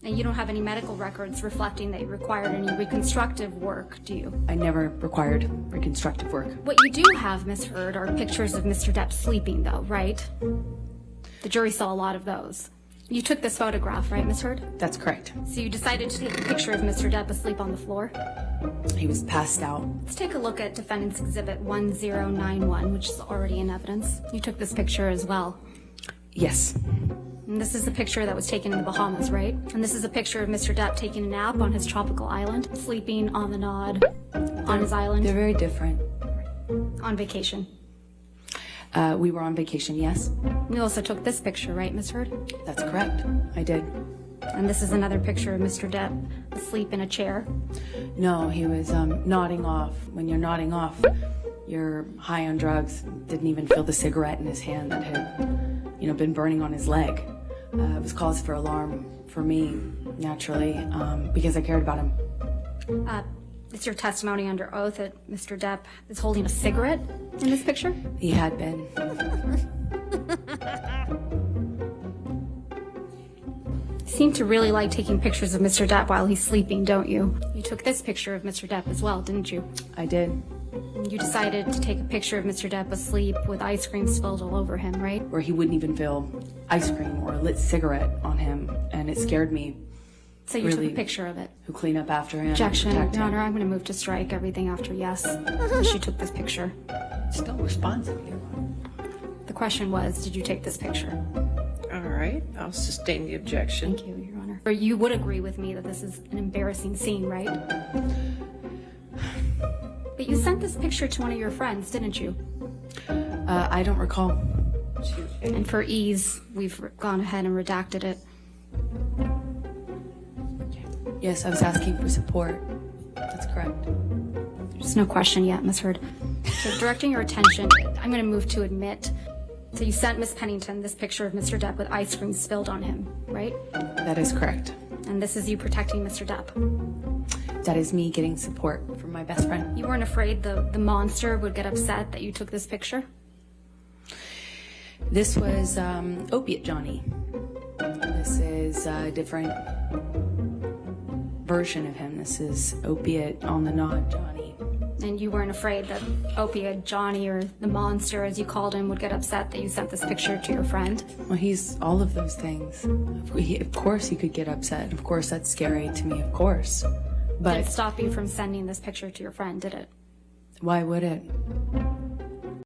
And you don't have any medical records reflecting that you required any reconstructive work, do you? I never required reconstructive work. What you do have, Miss Heard, are pictures of Mr. Depp sleeping, though, right? The jury saw a lot of those. You took this photograph, right, Miss Heard? That's correct. So you decided to take a picture of Mr. Depp asleep on the floor? He was passed out. Let's take a look at Defendant's Exhibit 1091, which is already in evidence. You took this picture as well. Yes. And this is a picture that was taken in the Bahamas, right? And this is a picture of Mr. Depp taking a nap on his tropical island, sleeping on the nod on his island. They're very different. On vacation. We were on vacation, yes. You also took this picture, right, Miss Heard? That's correct. I did. And this is another picture of Mr. Depp asleep in a chair. No, he was nodding off. When you're nodding off, you're high on drugs. Didn't even feel the cigarette in his hand that had, been burning on his leg. It was cause for alarm for me, naturally, because I cared about him. It's your testimony under oath that Mr. Depp is holding a cigarette in this picture? He had been. You seem to really like taking pictures of Mr. Depp while he's sleeping, don't you? You took this picture of Mr. Depp as well, didn't you? I did. You decided to take a picture of Mr. Depp asleep with ice cream spilled all over him, right? Where he wouldn't even feel ice cream or a lit cigarette on him, and it scared me. So you Really, took a picture of it. Who clean up after him? Objection, and protect Your him. Honor, I'm going to move to strike everything after yes. She took this picture. Still responsive, Your Honor. The question was, did you take this picture? All right, I'll sustain the objection. Thank you, Your Honor. Or you would agree with me that this is an embarrassing scene, right? But you sent this picture to one of your friends, didn't you? I don't recall. And for ease, we've gone ahead and redacted it. Yes, I was asking for support. That's correct. There's no question yet, Ms. Heard. So directing your attention, I'm going to move to admit. So you sent Miss Pennington this picture of Mr. Depp with ice cream spilled on him, right? That is correct. And this is you protecting Mr. Depp. That is me getting support from my best friend. You weren't afraid the monster would get upset that you took this picture? This was Opiate Johnny. This is a different version of him. This is Opiate on the Nod Johnny. And you weren't afraid that Opiate Johnny, or the monster as you called him, would get upset that you sent this picture to your friend? Well, he's all of those things. Of course he could get upset. Of course that's scary to me, of course. But Did it stop you from sending this picture to your friend, did it? why would it?